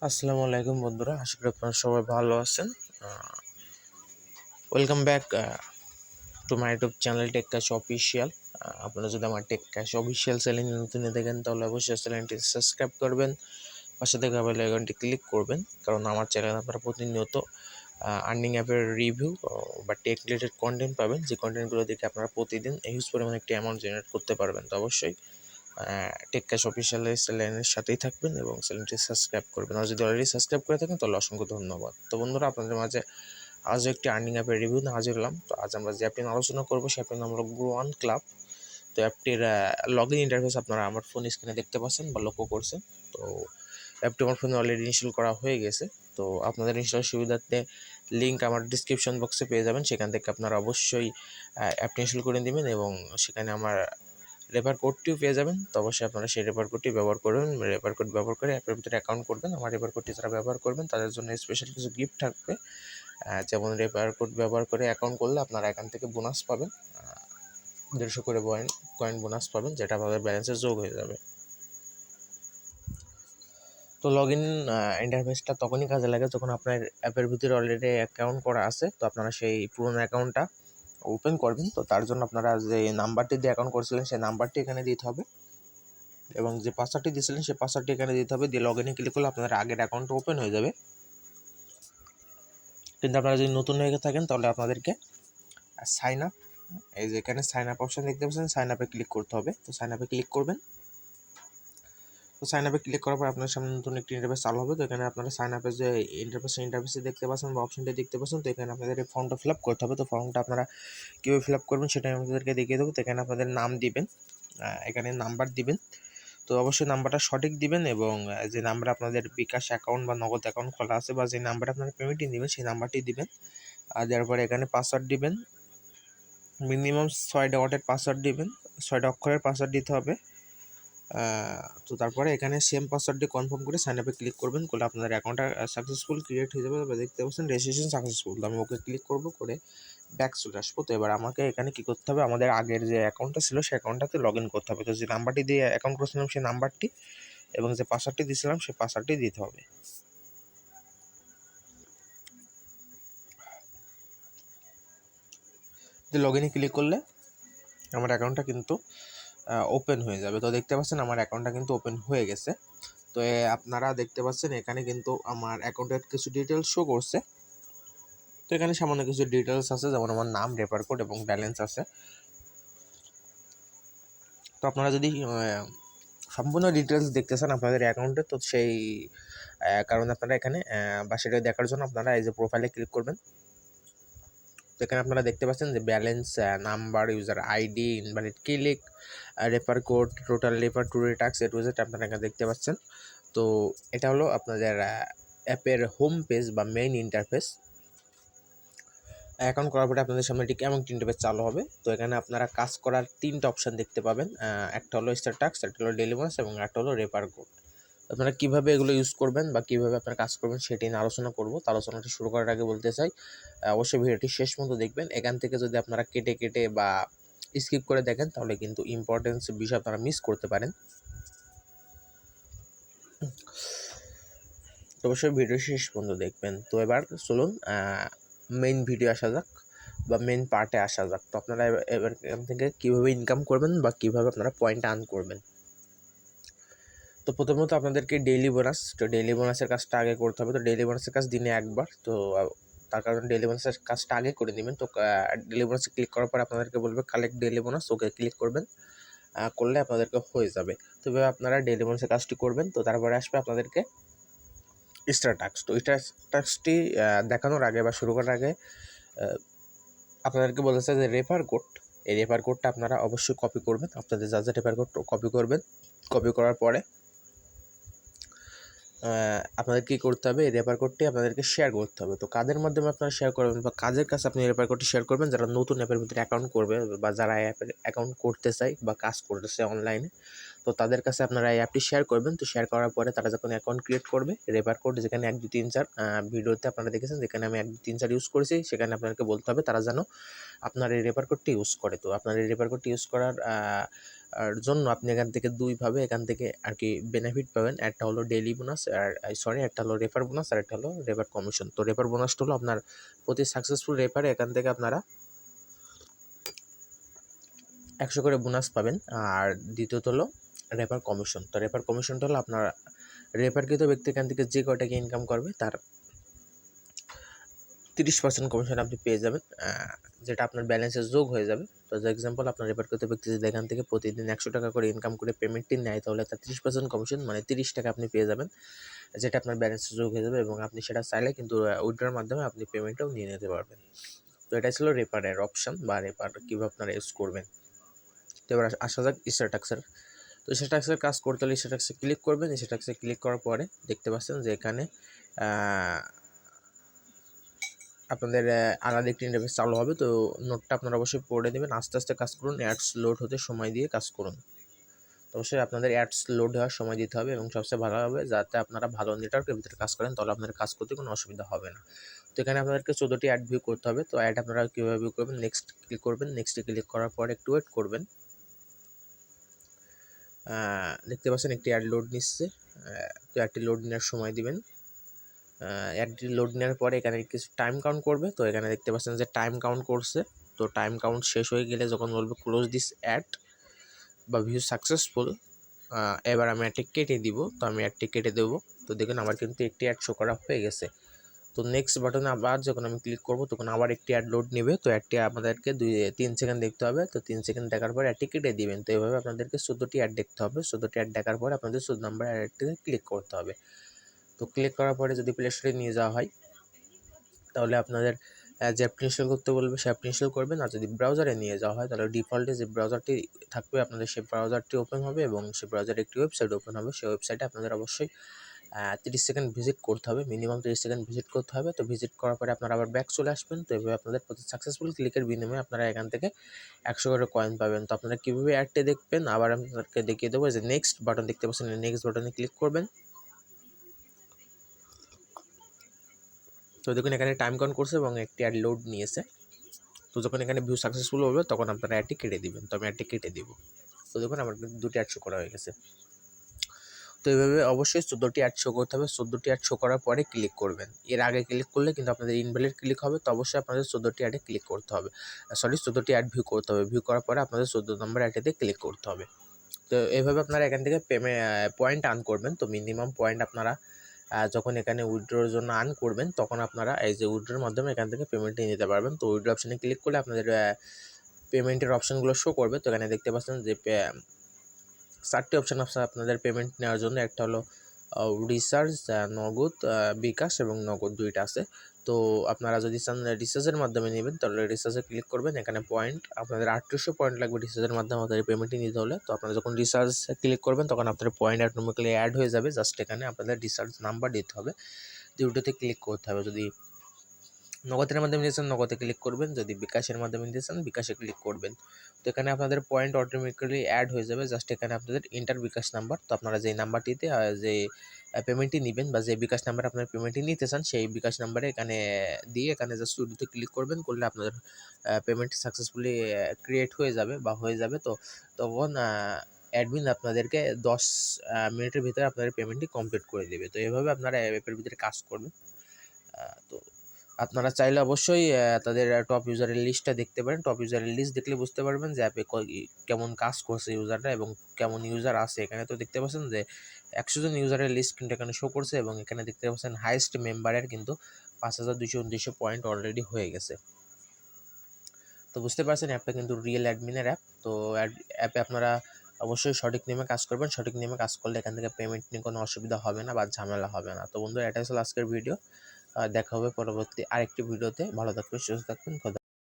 আসসালামু আলাইকুম বন্ধুরা, আশা করি আপনারা সবাই ভালো আছেন। Welcome back to my YouTube channel Tech Cash official. আপনারা যদি আমার টেক ক্যাশ অফিসিয়াল চ্যানেল নতুন দেখেন তাহলে অবশ্যই চ্যানেলটি সাবস্ক্রাইব করবেন, পাশে থেকে বেল আইকনটি ক্লিক করবেন, কারণ আমার চ্যানেলে আপনারা প্রতিনিয়ত আর্নিং অ্যাপের রিভিউ বা টেক রিলেটেড কন্টেন্ট পাবেন, যে কন্টেন্টগুলো দেখে আপনারা প্রতিদিন হিউজ পরিমাণে একটি অ্যামাউন্ট জেনারেট করতে পারবেন। তো অবশ্যই টেক ক্যাশ অফিসিয়াল চ্যানেলের সাথেই থাকবেন এবং চ্যানেলটি সাবস্ক্রাইব করবেন। আর যদি অলরেডি সাবস্ক্রাইব করে থাকেন তাহলে অসংখ্য ধন্যবাদ। তো বন্ধুরা, আপনাদের মাঝে আজও একটি আর্নিং অ্যাপের রিভিউ নিয়ে হাজির হলাম। তো আজ আমরা যে অ্যাপটি নিয়ে আলোচনা করবো সে অ্যাপটির নাম হলো গ্রোয়ান ক্লাব। তো অ্যাপটির লগ ইন ইন্টারফেস আপনারা আমার ফোন স্ক্রিনে দেখতে পাচ্ছেন বা লক্ষ্য করছেন। তো অ্যাপটি আমার ফোনে অলরেডি ইনস্টল করা হয়ে গেছে। তো আপনাদের ইনস্টল সুবিধার্থে লিঙ্ক আমার ডিসক্রিপশন বক্সে পেয়ে যাবেন, সেখান থেকে আপনারা অবশ্যই অ্যাপটি ইনস্টল করে দেবেন এবং সেখানে আমার রেফার কোডটিও পেয়ে যাবেন। তো অবশ্যই আপনারা সেই রেফার কোডটি ব্যবহার করবেন। রেফার কোড ব্যবহার করে অ্যাপের ভিতরে অ্যাকাউন্ট করবেন। আমার রেফার কোডটি যারা ব্যবহার করবেন তাদের জন্য স্পেশাল কিছু গিফট থাকবে। যেমন রেফার কোড ব্যবহার করে অ্যাকাউন্ট করলে আপনারা এখান থেকে বোনাস পাবেন, 150 করে কয়েন বোনাস পাবেন, যেটা আপনাদের ব্যালেন্সে যোগ হয়ে যাবে। তো লগ ইন ইন্টারফেসটা তখনই কাজে লাগে যখন আপনার অ্যাপের ভিতরে অলরেডি অ্যাকাউন্ট করা আছে। তো আপনারা সেই পুরোনো অ্যাকাউন্টটা ওপেন করবেন। তো তার জন্য আপনারা যে নাম্বারটি দিয়ে অ্যাকাউন্ট করেছিলেন সেই নাম্বারটি এখানে দিতে হবে এবং যে পাসওয়ার্ডটি দিয়েছিলেন সেই পাসওয়ার্ডটি এখানে দিতে হবে। দিয়ে লগ ইনে ক্লিক করলে আপনাদের আগের অ্যাকাউন্টটা ওপেন হয়ে যাবে। কিন্তু আপনারা যদি নতুন হয়ে থাকেন তাহলে আপনাদেরকে সাইন আপ, এই যে এখানে সাইন আপ অপশান দেখতে পাচ্ছেন, সাইন আপে ক্লিক করতে হবে। তো সাইন আপে ক্লিক করবেন। তো সাইন আপে ক্লিক করার পর আপনার সামনে নতুন একটি ইন্টারফেস চালু হবে। তো এখানে আপনারা সাইন আপের যে ইন্টারফেসে দেখতে পাচ্ছেন বা অপশনটা দেখতে পাচ্ছেন। তো এখানে আপনাদের এই ফর্মটা ফিল আপ করতে হবে। তো ফর্মটা আপনারা কীভাবে ফিল আপ করবেন সেটা আমি আপনাদেরকে দেখিয়ে দেবো। তো এখানে আপনাদের নাম দিবেন, এখানে নাম্বার দিবেন। তো অবশ্যই নাম্বারটা সঠিক দিবেন এবং যে নাম্বারে আপনাদের বিকাশ অ্যাকাউন্ট বা নগদ অ্যাকাউন্ট খোলা আছে বা যে নাম্বারে আপনারা পেমেন্টটি নেবেন সেই নাম্বারটি দিবেন। আর দেওয়ার পরে এখানে পাসওয়ার্ড দিবেন, মিনিমাম 6টা ওয়ার্ডের পাসওয়ার্ড দিবেন, 6টা অক্ষরের পাসওয়ার্ড দিতে হবে। তো তারপরে এখানে সেম পাসওয়ার্ডটি কনফার্ম করে সাইন আপে ক্লিক করবেন, করলে আপনাদের অ্যাকাউন্টটা সাকসেসফুল ক্রিয়েট হয়ে যাবে। এবার দেখতে পাচ্ছেন রেজিস্ট্রেশন সাকসেসফুল। তো আমি ওকে ক্লিক করবো, করে ব্যাক চলে আসবো। তো এবার আমাকে এখানে কী করতে হবে, আমাদের আগের যে অ্যাকাউন্টটা ছিল সেই অ্যাকাউন্টটাতে লগ ইন করতে হবে। তো যে নাম্বারটি দিয়ে অ্যাকাউন্ট করেছিলাম সেই নাম্বারটি এবং যে পাসওয়ার্ডটি দিয়েছিলাম সেই পাসওয়ার্ডটি দিতে হবে। যে লগ ইনে ক্লিক করলে আমার অ্যাকাউন্টটা কিন্তু ওপেন হয়ে যাবে। তো দেখতে পাচ্ছেন আমার অ্যাকাউন্টটা কিন্তু ওপেন হয়ে গেছে। তো আপনারা দেখতে পাচ্ছেন এখানে কিন্তু আমার অ্যাকাউন্টের কিছু ডিটেলস শো করছে। তো এখানে সামান্য কিছু ডিটেলস আছে, যেমন আমার নাম, রেফার কোড এবং ব্যালেন্স আছে। তো আপনারা যদি সম্পূর্ণ ডিটেলস দেখতে চান আপনাদের অ্যাকাউন্টে, তো সেই কারণে আপনারা এখানে বা সেটা দেখার জন্য আপনারা এই যে প্রোফাইলে ক্লিক করবেন। তো এখানে আপনারা দেখতে পাচ্ছেন যে balance, number, user ID, invalid click, refer code, total refer, to task, A to Z আপনারা এখানে দেখতে পাচ্ছেন। তো এটা হলো আপনাদের অ্যাপের হোম পেজ বা মেইন ইন্টারফেস। অ্যাকাউন্ট করার পরে আপনাদের সামনে ঠিক এমন ইন্টারফেস চালু হবে। তো এখানে আপনারা কাজ করার 3টা অপশান দেখতে পাবেন। একটা হলো স্টার টাস্ক, একটা হলো ডেইলি বোনাস এবং একটা হলো রেফার কোড। আপনারা কীভাবে এগুলো ইউজ করবেন বা কীভাবে আপনারা কাজ করবেন সেটি নিয়ে আলোচনা করব। তো আলোচনাটি শুরু করার আগে বলতে চাই, অবশ্যই ভিডিওটি শেষ পর্যন্ত দেখবেন। এখান থেকে যদি আপনারা কেটে বা স্কিপ করে দেখেন তাহলে কিন্তু ইম্পর্টেন্স বিষয় আপনারা মিস করতে পারেন। তো অবশ্যই ভিডিও শেষ পর্যন্ত দেখবেন। তো এবার চলুন মেইন ভিডিও আসা যাক বা মেইন পার্টে আসা যাক। তো আপনারা এবার এখান থেকে কীভাবে ইনকাম করবেন বা কীভাবে আপনারা পয়েন্ট আর্ন করবেন। তো প্রথমত আপনাদেরকে ডেইলি বোনাস, তো ডেইলি বোনাসের কাজটা আগে করতে হবে। তো ডেইলি বোনাসের কাজ দিনে একবার, তো তার কারণে ডেইলি বোনাসের কাজটা আগে করে নেবেন। তো ডেইলি বোনাসে ক্লিক করার পর আপনাদেরকে বলবে collect daily bonus, okay click করবেন, করলে আপনাদেরকে হয়ে যাবে। তো এভাবে আপনারা ডেইলি বোনাসের কাজটি করবেন। তো তারপরে আসবে আপনাদেরকে স্টার টাস্ক। তো স্টার টাস্কটি দেখানোর আগে বা শুরু করার আগে আপনাদেরকে বলতেছে যে রেফার কোড, এই রেফার কোডটা আপনারা অবশ্যই কপি করবেন। আপনাদের যা রেফার কোড কপি করবেন। কপি করার পরে আপনাদের কী করতে হবে, এই রেফার কোডটি আপনাদেরকে শেয়ার করতে হবে। তো কাদের মাধ্যমে আপনারা শেয়ার করবেন বা কাজের কাছে আপনি রেফার কোডটি শেয়ার করবেন, যারা নতুন অ্যাপের ভিতরে অ্যাকাউন্ট করবে বা যারা অ্যাপের অ্যাকাউন্ট করতে চায় বা কাজ করতেছে অনলাইনে। তো তাদের কাছে আপনারা এই অ্যাপটি শেয়ার করবেন। তো শেয়ার করার পরে তারা যখন অ্যাকাউন্ট ক্রিয়েট করবে, রেফার কোড যেখানে 1 2 3 4 ভিডিওতে আপনারা দেখেছেন যেখানে আমি 1 2 3 4 ইউজ করেছি, সেখানে আপনাদেরকে বলতে হবে তারা যেন আপনার এই রেফার কোডটি ইউজ করে। তো আপনার এই রেফার কোডটি ইউজ করার জন্য আপনি এখান থেকে দুইভাবে এখান থেকে আর কি বেনিফিট পাবেন। একটা হলো ডেইলি বোনাস, আর একটা হলো রেফার বোনাস, আর একটা হলো রেফার কমিশন। তো রেফার বোনাসটা হলো আপনার প্রতি সাকসেসফুল রেফারে এখান থেকে আপনারা 100 করে বোনাস পাবেন। আর দ্বিতীয়ত হলো রেফার কমিশন। তো রেফার কমিশনটা হলো আপনার রেফারকৃত ব্যক্তি এখান থেকে যে কয়টাকে ইনকাম করবে তার 30% কমিশন আপনি পেয়ে যাবেন, যেটা আপনার ব্যালেন্সে যোগ হয়ে যাবে। তো যে এক্সাম্পল, আপনার রেফারকৃত ব্যক্তি যদি এখান থেকে প্রতিদিন 100 টাকা করে ইনকাম করে পেমেন্টটি নেয়, তাহলে তার 30% কমিশন মানে 30 টাকা আপনি পেয়ে যাবেন, যেটা আপনার ব্যালেন্সে যোগ হয়ে যাবে এবং আপনি সেটা চাইলে কিন্তু উইথড্রর মাধ্যমে আপনি পেমেন্টটাও নিয়ে নিতে পারবেন। তো এটাই ছিল রেফারের অপশন বা রেফার কীভাবে আপনারা ইউজ করবেন। তো এবার আসা যাক স্ট্যাটাক্সের। তো স্ট্যাটাক্সের কাজ করতে হলে স্ট্যাটাক্সে ক্লিক করবেন। স্ট্যাটাক্সে ক্লিক করার পরে দেখতে পাচ্ছেন যে এখানে আপনাদের আলাদা একটি ইন্টারফেস চালু হবে। তো নোটটা আপনারা অবশ্যই পড়ে নেবেন, আস্তে আস্তে কাজ করুন, অ্যাডস লোড হতে সময় দিয়ে কাজ করুন। তো অবশ্যই আপনাদের অ্যাডস লোড হওয়ার সময় দিতে হবে এবং সবচেয়ে ভালো হবে যাতে আপনারা ভালো নেটওয়ার্কের ভিতরে কাজ করেন, তাহলে আপনাদের কাজ করতে কোনো অসুবিধা হবে না। তো এখানে আপনাদেরকে 14টি অ্যাড ভিউ করতে হবে। তো অ্যাড আপনারা কীভাবে ভিউ করবেন, নেক্সট ক্লিক করবেন। নেক্সটে ক্লিক করার পর একটু ওয়েট করবেন। দেখতে পাচ্ছেন একটি অ্যাড লোড নিচ্ছে। তো অ্যাডটি লোড নেওয়ার সময় দিবেন। অ্যাডটি লোড নেওয়ার পরে এখানে কিছু টাইম কাউন্ট করবে। তো এখানে দেখতে পাচ্ছেন যে টাইম কাউন্ট করছে। তো টাইম কাউন্ট শেষ হয়ে গেলে যখন বলবে ক্লোজ দিস অ্যাড বা ভিউ সাকসেসফুল, এবার আমি অ্যাডটি কেটে দিব। তো আমি অ্যাডটি কেটে দেবো। তো দেখুন আমার কিন্তু একটি অ্যাড শো করা হয়ে গেছে। তো নেক্সট বাটনে আবার যখন আমি ক্লিক করব তখন আবার একটি অ্যাড লোড নেবে। তো অ্যাডটি আমাদেরকে 2-3 সেকেন্ড দেখতে হবে। তো 3 সেকেন্ড দেখার পর অ্যাডটি কেটে দিবেন। তো এইভাবে আপনাদেরকে 14টি অ্যাড দেখতে হবে। 14টি অ্যাড দেখার পর আপনাদের 14 নম্বর অ্যাডটিতে ক্লিক করতে হবে। তো ক্লিক করার পরে যদি প্লে স্টোরে নিয়ে যাওয়া হয়, তাহলে আপনাদের যে অ্যাপটি ইনস্টল করতে বলবে সে অ্যাপটি ইনস্টল করবেন। আর যদি ব্রাউজারে নিয়ে যাওয়া হয়, তাহলে ডিফল্টে যে ব্রাউজারটি থাকবে আপনাদের সেই ব্রাউজারটি ওপেন হবে এবং সেই ব্রাউজারে একটি ওয়েবসাইট ওপেন হবে। সেই ওয়েবসাইটে আপনাদের অবশ্যই 30 সেকেন্ড ভিজিট করতে হবে, মিনিমাম 30 সেকেন্ড ভিজিট করতে হবে। তো ভিজিট করার পরে আপনারা আবার ব্যাক চলে আসবেন। তো এভাবে আপনাদের প্রতি সাকসেসফুল ক্লিকের বিনিময়ে আপনারা এখান থেকে 100 করে কয়েন পাবেন। তো আপনারা কীভাবে অ্যাডটি দেখবেন আবার আমি আপনাদেরকে দেখিয়ে দেবো। যে নেক্সট বাটন দেখতে পাচ্ছেন, নেক্সট বাটনে ক্লিক করবেন। তো দেখুন এখানে টাইম কাউন্ট করছে এবং একটি অ্যাড লোড নিয়েছে। তো যখন এখানে ভিউ সাকসেসফুল হবে তখন আপনারা অ্যাডটি কেটে দিবেন। তো আমি অ্যাডটি কেটে দিব। তো দেখুন আমার কিন্তু 2টি অ্যাড শো করা হয়ে গেছে। তো এইভাবে অবশ্যই 14টি অ্যাড শো করতে হবে। 14টি অ্যাড শো করার পরে ক্লিক করবেন। এর আগে ক্লিক করলে কিন্তু আপনাদের ইনভ্যালিড ক্লিক হবে। তো অবশ্যই আপনাদের 14টি অ্যাডে ক্লিক করতে হবে, 14টি অ্যাড ভিউ করতে হবে। ভিউ করার পরে আপনাদের 14 নম্বর অ্যাডেতে ক্লিক করতে হবে। তো এইভাবে আপনারা এখান থেকে পয়েন্ট আর্ন করবেন। তো মিনিমাম পয়েন্ট আপনারা যখন এখানে উইথড্রোর জন্য আর্ন করবেন, তখন আপনারা এই যে উইথড্রোর মাধ্যমে এখান থেকে পেমেন্ট নিয়ে নিতে পারবেন। তো উইথড্রো অপশানে ক্লিক করলে আপনাদের পেমেন্টের অপশানগুলো শো করবে। তো এখানে দেখতে পাচ্ছেন যে 4টি অপশান আছে আপনাদের পেমেন্ট নেওয়ার জন্য। একটা হলো রিচার্জ, নগদ, বিকাশ এবং নগদ 2টা আছে। তো আপনারা যদি চান রিচার্জের মাধ্যমে নেবেন, তাহলে রিচার্জে ক্লিক করবেন। এখানে পয়েন্ট আপনাদের 3800 পয়েন্ট লাগবে রিচার্জের মাধ্যমে আপনাদের পেমেন্টটি নিতে হলে। তো আপনারা যখন রিচার্জে ক্লিক করবেন তখন আপনাদের পয়েন্ট অটোমেটিক্যালি অ্যাড হয়ে যাবে। জাস্ট এখানে আপনাদের রিচার্জ নাম্বার দিতে হবে, 2টোতে ক্লিক করতে হবে। যদি নগদের মাধ্যমে নিয়েছেন নগদে ক্লিক করবেন, যদি বিকাশের মাধ্যমে নিয়েছেন বিকাশে ক্লিক করবেন। তো এখানে আপনাদের পয়েন্ট অটোমেটিক্যালি অ্যাড হয়ে যাবে। জাস্ট এখানে আপনাদের ইন্টার বিকাশ নাম্বার। তো আপনারা যে নাম্বারটিতে যে পেমেন্টটি নেবেন বা যে বিকাশ নাম্বার আপনার পেমেন্টটি নিতে চান, সেই বিকাশ নাম্বারে এখানে দিয়ে এখানে জাস্ট শুরুতে ক্লিক করবেন। করলে আপনাদের পেমেন্টটি সাকসেসফুলি ক্রিয়েট হয়ে যাবে বা হয়ে যাবে। তো তখন অ্যাডমিন আপনাদেরকে 10 মিনিটের ভিতরে আপনাদের পেমেন্টটি কমপ্লিট করে দেবে। তো এভাবে আপনারা অ্যাপের ভিতরে কাজ করবেন। তো আপনারা চাইলে অবশ্যই তাদের টপ ইউজারের লিস্টটা দেখতে পারেন। টপ ইউজারের লিস্ট দেখলে বুঝতে পারবেন যে অ্যাপে কেমন কাজ করছে ইউজাররা এবং কেমন ইউজার আছে। এখানে তো দেখতে পাচ্ছেন যে 100 জন ইউজারের লিস্ট কিন্তু এখানে শো করছে এবং এখানে দেখতে পাচ্ছেন হাইয়েস্ট মেম্বারের কিন্তু 5229 পয়েন্ট অলরেডি হয়ে গেছে। তো বুঝতে পারছেন অ্যাপটা কিন্তু রিয়েল অ্যাডমিনের অ্যাপ। তো অ্যাপে আপনারা অবশ্যই সঠিক নিয়মে কাজ করবেন। সঠিক নিয়মে কাজ করলে এখান থেকে পেমেন্ট নিয়ে কোনো অসুবিধা হবে না বা ঝামেলা হবে না। তো বন্ধুরা, এটাই ছিল আজকের ভিডিও। দেখা হবে পরবর্তী আরেকটি ভিডিওতে। ভালো থাকবেন, সুস্থ থাকবেন।